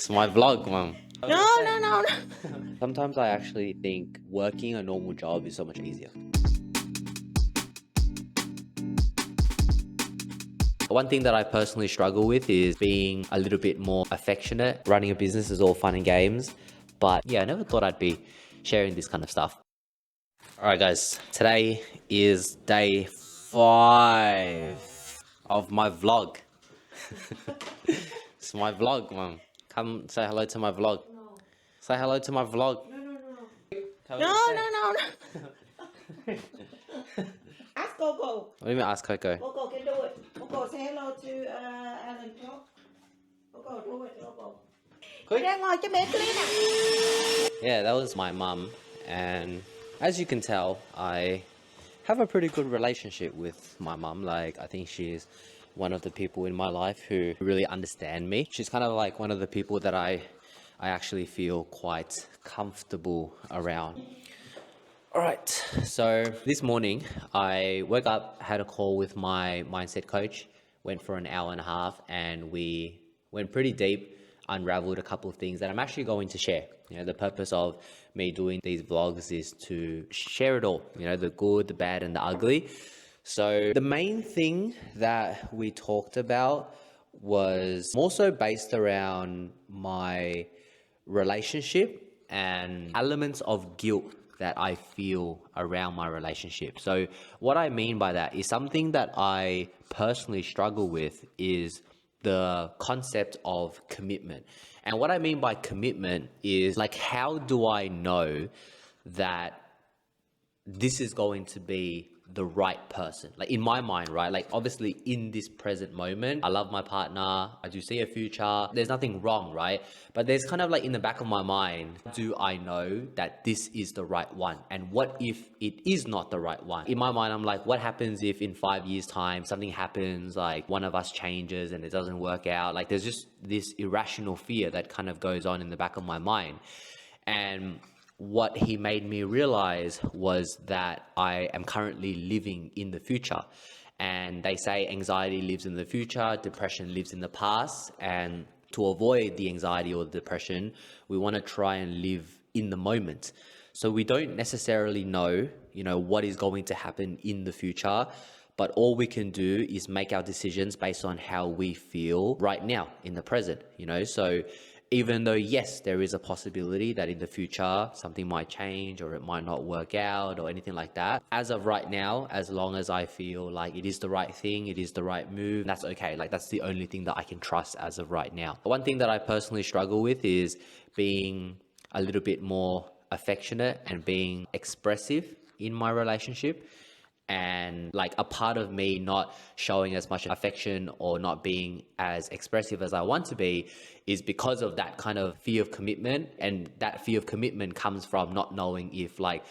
It's my vlog, mum. No. Sometimes I actually think working a normal job is so much easier. One thing that I personally struggle with is being a little bit more affectionate. Running a business is all fun and games, but yeah, I never thought I'd be sharing this kind of stuff. All right, guys, today is day 5 of my vlog. It's my vlog, mum. Come say hello to my vlog. No. Say hello to my vlog. No. Ask Coco. What do you mean ask Coco? Coco can do it. Coco, say hello to Alan Talk. Coco, do it, Coco. Quick. Ra ngồi cho mẹ clean nè. Yeah, that was my mum, and as you can tell, I have a pretty good relationship with my mum. Like, I think she's one of the people in my life who really understand me. She's kind of like one of the people that I actually feel quite comfortable around. All right, so this morning I woke up, had a call with my mindset coach, went for an hour and a half, and we went pretty deep, unraveled a couple of things that I'm actually going to share. You know, the purpose of me doing these vlogs is to share it all, you know, the good, the bad, and the ugly. So the main thing that we talked about was more so based around my relationship and elements of guilt that I feel around my relationship. So what I mean by that is something that I personally struggle with is the concept of commitment. And what I mean by commitment is, like, how do I know that this is going to be the right person? Like, in my mind, right? Like, obviously in this present moment, I love my partner, I do see a future, there's nothing wrong, right? But there's kind of like in the back of my mind, do I know that this is the right one? And what if it is not the right one? In my mind, I'm like, what happens if in 5 years time something happens, like one of us changes and it doesn't work out? Like, there's just this irrational fear that kind of goes on in the back of my mind. And what he made me realize was that I am currently living in the future. And they say anxiety lives in the future, depression lives in the past. And to avoid the anxiety or the depression, we want to try and live in the moment. So we don't necessarily know, you know, what is going to happen in the future, but all we can do is make our decisions based on how we feel right now in the present, you know. So even though, yes, there is a possibility that in the future something might change or it might not work out or anything like that, as of right now, as long as I feel like it is the right thing, it is the right move, that's okay. Like, that's the only thing that I can trust as of right now. One thing that I personally struggle with is being a little bit more affectionate and being expressive in my relationship. And like, a part of me not showing as much affection or not being as expressive as I want to be is because of that kind of fear of commitment. And that fear of commitment comes from not knowing if, like,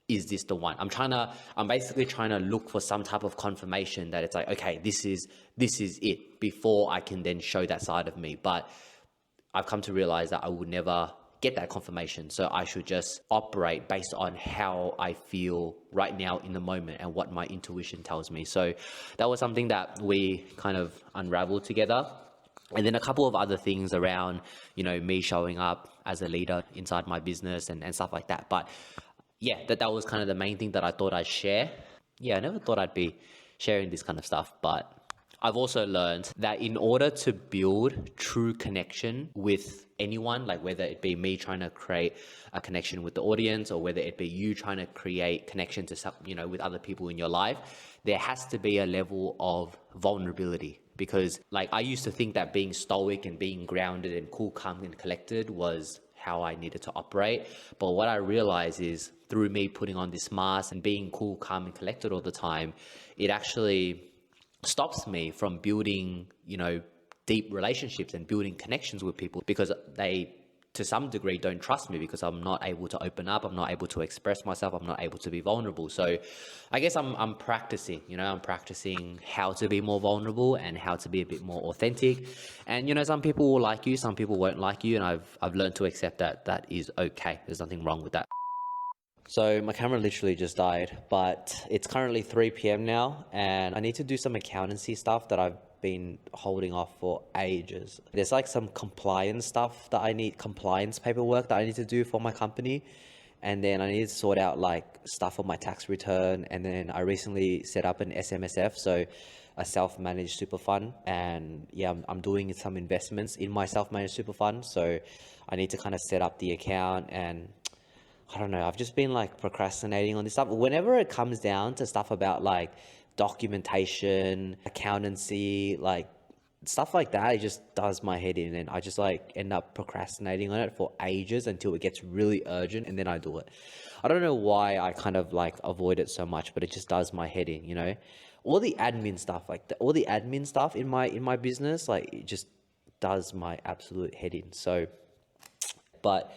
is this the one? I'm basically trying to look for some type of confirmation that it's like, okay, this is it, before I can then show that side of me. But I've come to realize that I would never get that confirmation. So I should just operate based on how I feel right now in the moment and what my intuition tells me. So that was something that we kind of unraveled together. And then a couple of other things around, you know, me showing up as a leader inside my business and stuff like that. But yeah, that was kind of the main thing that I thought I'd share. Yeah, I never thought I'd be sharing this kind of stuff, but I've also learned that in order to build true connection with anyone, like whether it be me trying to create a connection with the audience or whether it be you trying to create connection to some, you know, with other people in your life, there has to be a level of vulnerability. Because, like, I used to think that being stoic and being grounded and cool, calm, and collected was how I needed to operate. But what I realized is, through me putting on this mask and being cool, calm, and collected all the time, it actually stops me from building, you know, deep relationships and building connections with people, because they, to some degree, don't trust me because I'm not able to open up, I'm not able to express myself, I'm not able to be vulnerable. So I guess I'm practicing, you know, I'm practicing how to be more vulnerable and how to be a bit more authentic. And, you know, some people will like you, some people won't like you, and I've learned to accept that that is okay. There's nothing wrong with that. So my camera literally just died, but it's currently 3 p.m. now, and I need to do some accountancy stuff that I've been holding off for ages. There's like some compliance stuff that I need, compliance paperwork that I need to do for my company. And then I need to sort out like stuff on my tax return. And then I recently set up an SMSF, so a self-managed super fund. And yeah, I'm doing some investments in my self-managed super fund. So I need to kind of set up the account, and I don't know, I've just been like procrastinating on this stuff. Whenever it comes down to stuff about like documentation, accountancy, like stuff like that, it just does my head in, and I just like end up procrastinating on it for ages until it gets really urgent, and then I do it. I don't know why I kind of like avoid it so much, but it just does my head in, you know? All the admin stuff, like all the admin stuff in my business, like it just does my absolute head in. So, but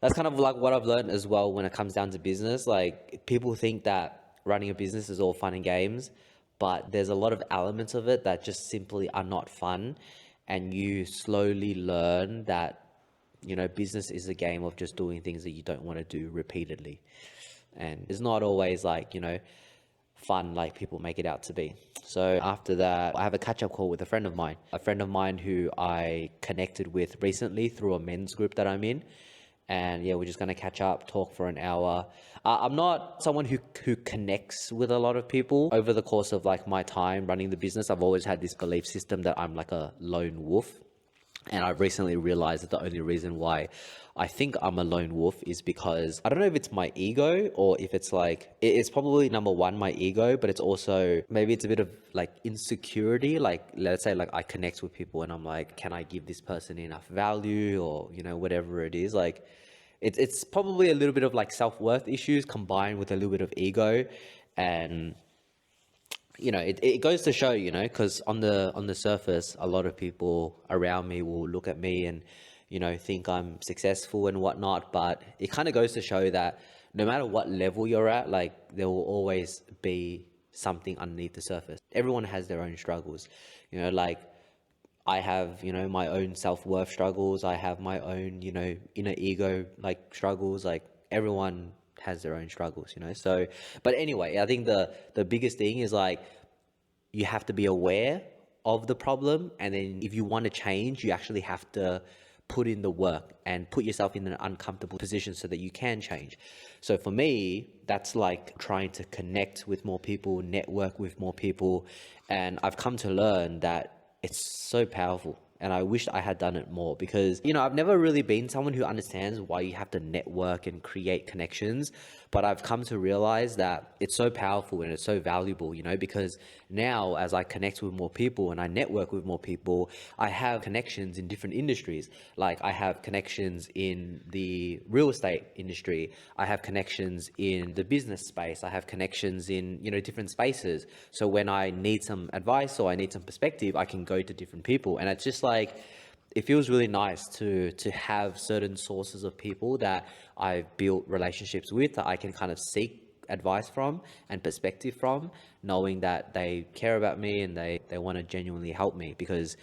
that's kind of like what I've learned as well when it comes down to business. Like people think that running a business is all fun and games, but there's a lot of elements of it that just simply are not fun. And you slowly learn that, you know, business is a game of just doing things that you don't want to do repeatedly. And it's not always like, you know, fun like people make it out to be. So after that, I have a catch-up call with a friend of mine who I connected with recently through a men's group that I'm in. And yeah, we're just going to catch up, talk for an hour. I'm not someone who connects with a lot of people. Over the course of like my time running the business, I've always had this belief system that I'm like a lone wolf. And I've recently realized that the only reason why I think I'm a lone wolf is because I don't know if it's my ego or if it's like, it's probably number one, my ego, but it's also, maybe it's a bit of like insecurity. Like, let's say like I connect with people and I'm like, can I give this person enough value, or, you know, whatever it is. Like, it's probably a little bit of like self-worth issues combined with a little bit of ego. And you know, it goes to show, you know, because on the surface, a lot of people around me will look at me and, you know, think I'm successful and whatnot. But it kind of goes to show that no matter what level you're at, like there will always be something underneath the surface. Everyone has their own struggles, you know, like I have, you know, my own self-worth struggles. I have my own, you know, inner ego like struggles. Like everyone has their own struggles, you know. So, but anyway, I think the biggest thing is like you have to be aware of the problem, and then if you want to change, you actually have to put in the work and put yourself in an uncomfortable position so that you can change. So for me, that's like trying to connect with more people, network with more people, and I've come to learn that it's so powerful. And I wish I had done it more because, you know, I've never really been someone who understands why you have to network and create connections. But I've come to realize that it's so powerful and it's so valuable, you know, because now as I connect with more people and I network with more people, I have connections in different industries. Like I have connections in the real estate industry. I have connections in the business space. I have connections in, you know, different spaces. So when I need some advice or I need some perspective, I can go to different people. And it's just like, it feels really nice to have certain sources of people that I've built relationships with that I can kind of seek advice from and perspective from, knowing that they care about me and they want to genuinely help me, because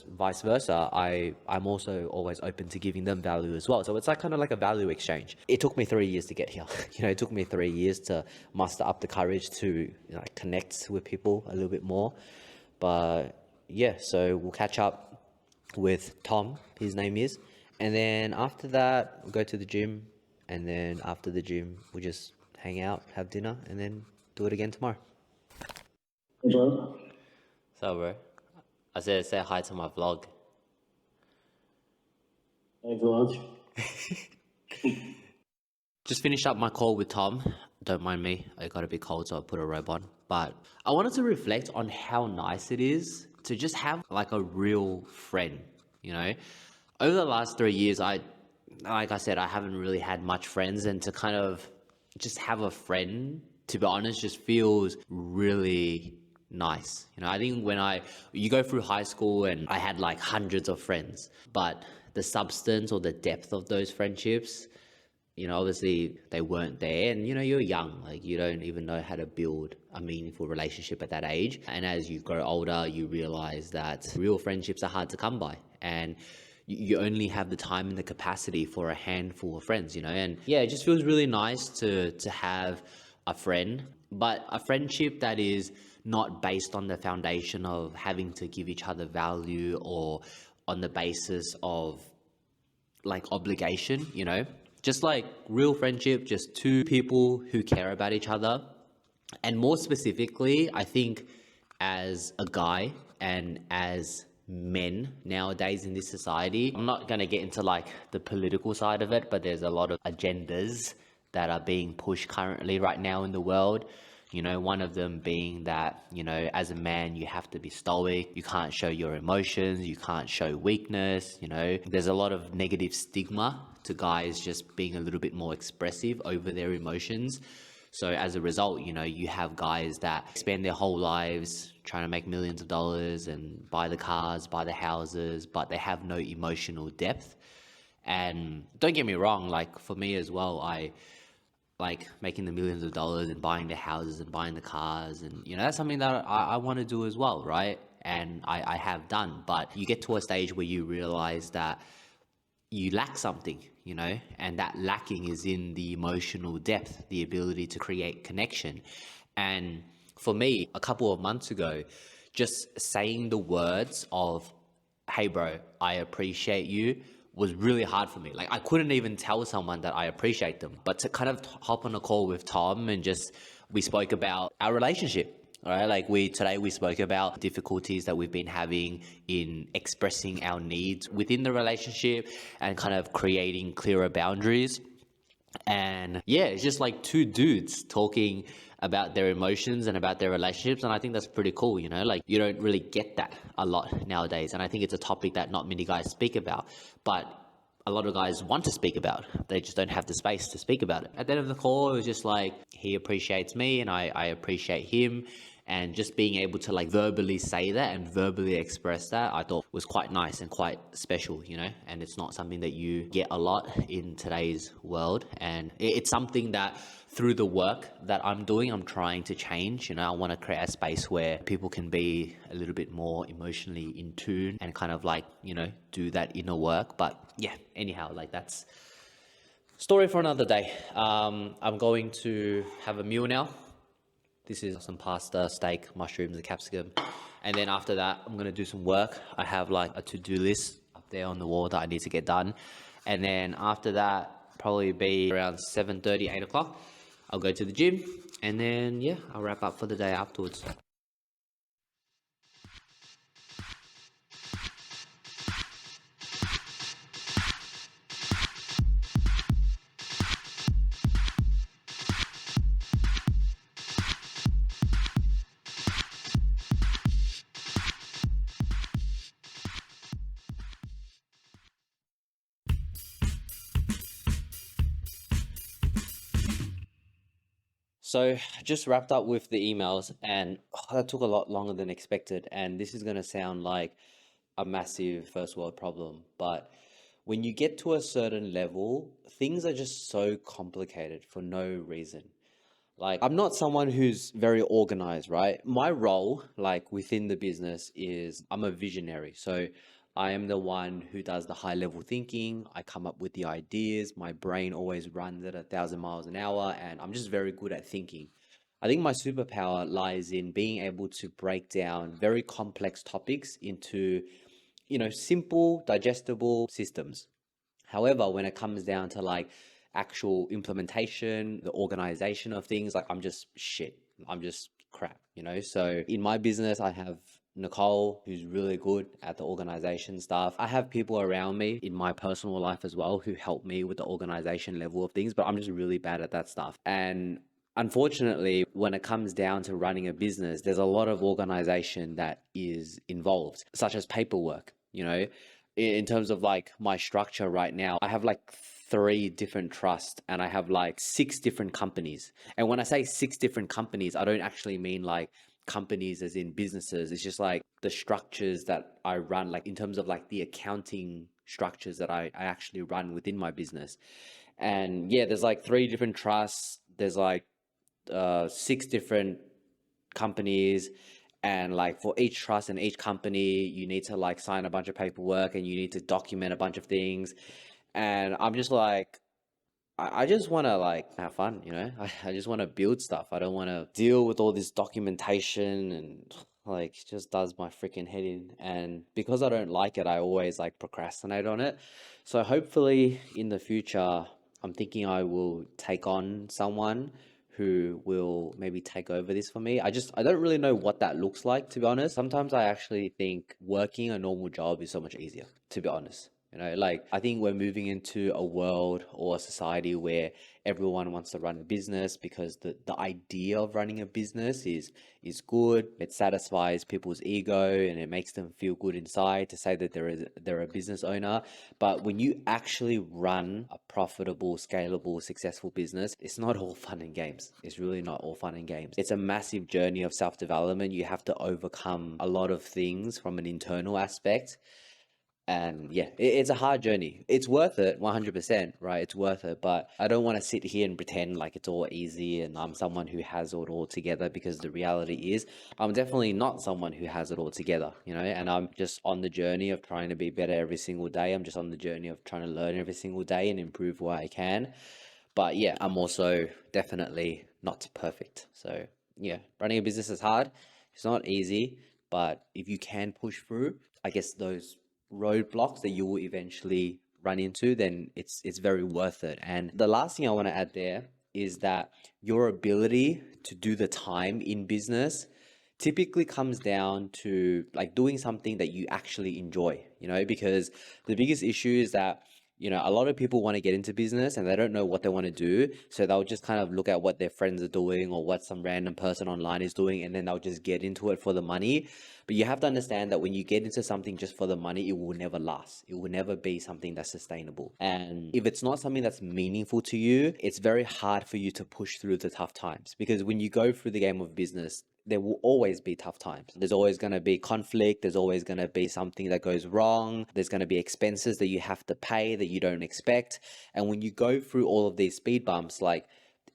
vice versa, I'm also always open to giving them value as well. So it's like kind of like a value exchange. It took me 3 years to get here. You know, it took me 3 years to muster up the courage to, you know, connect with people a little bit more. But yeah, so we'll catch up with Tom, his name is, and then after that we'll go to the gym, and then after the gym we'll just hang out, have dinner, and then do it again tomorrow. Bro, So bro, I said say hi to my vlog. hey vlog. Just finished up my call with Tom. Don't mind me, I got a bit cold so I put a robe on. But I wanted to reflect on how nice it is to just have like a real friend, you know. Over the last 3 years, like I said, I haven't really had much friends, and to kind of just have a friend, to be honest, just feels really nice. You know, I think you go through high school and I had like hundreds of friends, but the substance or the depth of those friendships, you know, obviously they weren't there. And, you know, you're young, like you don't even know how to build a meaningful relationship at that age. And as you grow older, you realize that real friendships are hard to come by. And you only have the time and the capacity for a handful of friends, you know. And yeah, it just feels really nice to have a friend, but a friendship that is not based on the foundation of having to give each other value or on the basis of like obligation, just like real friendship, just two people who care about each other. And more specifically, I think as a guy and as men nowadays in this society, I'm not going to get into like the political side of it, but there's a lot of agendas that are being pushed currently right now in the world. One of them being that, as a man, you have to be stoic. You can't show your emotions. You can't show weakness. There's a lot of negative stigma to guys just being a little bit more expressive over their emotions. So as a result, you have guys that spend their whole lives trying to make millions of dollars and buy the cars, buy the houses, but they have no emotional depth. And don't get me wrong, like for me as well, I like making the millions of dollars and buying the houses and buying the cars, and that's something that I want to do as well, right? And I have done, but you get to a stage where you realize that you lack something, and that lacking is in the emotional depth, the ability to create connection. And for me, a couple of months ago, just saying the words of, hey bro, I appreciate you, was really hard for me. Like I couldn't even tell someone that I appreciate them. But to kind of hop on a call with Tom and we spoke about our relationship. All right, like today we spoke about difficulties that we've been having in expressing our needs within the relationship and kind of creating clearer boundaries. And yeah, it's just like two dudes talking about their emotions and about their relationships. And I think that's pretty cool, like you don't really get that a lot nowadays. And I think it's a topic that not many guys speak about, but a lot of guys want to speak about. They just don't have the space to speak about it. At the end of the call, it was just like, he appreciates me and I appreciate him. And just being able to like verbally say that and verbally express that, I thought was quite nice and quite special, and it's not something that you get a lot in today's world. And it's something that through the work that I'm doing, I'm trying to change. I want to create a space where people can be a little bit more emotionally in tune and kind of like, do that inner work. But yeah, anyhow, like that's story for another day. I'm going to have a meal now. This is some pasta, steak, mushrooms, and capsicum. And then after that, I'm going to do some work. I have like a to-do list up there on the wall that I need to get done. And then after that, probably be around 7:30, 8 o'clock. I'll go to the gym. And then, yeah, I'll wrap up for the day afterwards. So just wrapped up with the emails, and that took a lot longer than expected. And this is going to sound like a massive first world problem, but when you get to a certain level, things are just so complicated for no reason. Like, I'm not someone who's very organized, right? My role, like within the business, is I'm a visionary. So I am the one who does the high level thinking. I come up with the ideas. My brain always runs at 1,000 miles an hour, and I'm just very good at thinking. I think my superpower lies in being able to break down very complex topics into, simple, digestible systems. However, when it comes down to like actual implementation, the organization of things, like I'm just shit. I'm just crap, So in my business, I have Nicole, who's really good at the organization stuff. I have people around me in my personal life as well who help me with the organization level of things, but I'm just really bad at that stuff. And unfortunately, when it comes down to running a business, there's a lot of organization that is involved, such as paperwork, in terms of like my structure right now, I have like 3 different trusts and I have like 6 different companies. And when I say 6 different companies, I don't actually mean like companies as in businesses. It's just like the structures that I run, like in terms of like the accounting structures that I actually run within my business. And yeah, there's like 3 different trusts. There's like 6 different companies, and like for each trust and each company you need to like sign a bunch of paperwork and you need to document a bunch of things. And I'm just like, I just want to like have fun, you know? I just want to build stuff. I don't want to deal with all this documentation and like it just does my freaking head in. And because I don't like it, I always like procrastinate on it. So hopefully in the future, I'm thinking I will take on someone who will maybe take over this for me. I don't really know what that looks like, to be honest. Sometimes I actually think working a normal job is so much easier, to be honest. You know, like I think we're moving into a world or a society where everyone wants to run a business because the idea of running a business is good. It satisfies people's ego and it makes them feel good inside to say that they're a business owner. But when you actually run a profitable, scalable, successful business, it's not all fun and games. It's really not all fun and games. It's a massive journey of self-development. You have to overcome a lot of things from an internal aspect. And yeah, it's a hard journey. It's worth it, 100%, right? It's worth it. But I don't want to sit here and pretend like it's all easy and I'm someone who has it all together, because the reality is I'm definitely not someone who has it all together, you know? And I'm just on the journey of trying to be better every single day. I'm just on the journey of trying to learn every single day and improve where I can. But yeah, I'm also definitely not perfect. So yeah, running a business is hard. It's not easy, but if you can push through, I guess those roadblocks that you will eventually run into, then it's very worth it. And the last thing I want to add there is that your ability to do the time in business typically comes down to like doing something that you actually enjoy, you know, because the biggest issue is that, you know, a lot of people want to get into business and they don't know what they want to do. So they'll just kind of look at what their friends are doing or what some random person online is doing, and then they'll just get into it for the money. But you have to understand that when you get into something just for the money, it will never last. It will never be something that's sustainable. And if it's not something that's meaningful to you, it's very hard for you to push through the tough times, because when you go through the game of business, there will always be tough times. There's always going to be conflict. There's always going to be something that goes wrong. There's going to be expenses that you have to pay that you don't expect. And when you go through all of these speed bumps, like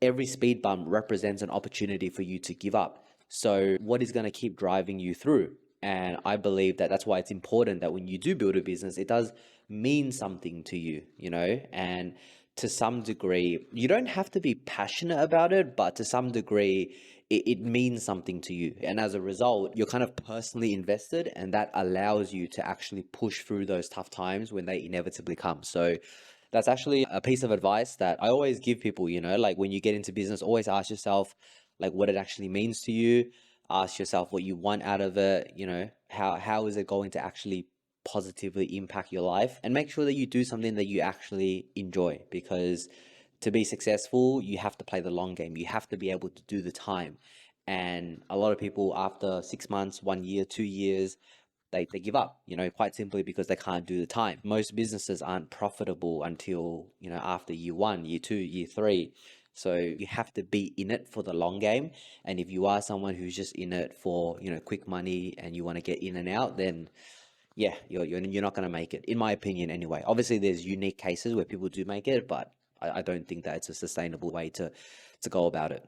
every speed bump represents an opportunity for you to give up. So what is going to keep driving you through? And I believe that that's why it's important that when you do build a business, it does mean something to you, you know, and to some degree, you don't have to be passionate about it, but to some degree, it means something to you. And as a result, you're kind of personally invested, and that allows you to actually push through those tough times when they inevitably come. So that's actually a piece of advice that I always give people, you know, like when you get into business, always ask yourself like what it actually means to you. Ask yourself what you want out of it, you know, how is it going to actually positively impact your life, and make sure that you do something that you actually enjoy, because to be successful, you have to play the long game. You have to be able to do the time. And a lot of people after 6 months, 1 year, 2 years, they give up, you know, quite simply because they can't do the time. Most businesses aren't profitable until, you know, after year 1, year 2, year 3. So you have to be in it for the long game. And if you are someone who's just in it for, you know, quick money and you want to get in and out, then yeah, you're not going to make it, in my opinion anyway. Obviously, there's unique cases where people do make it, but I don't think that it's a sustainable way to go about it.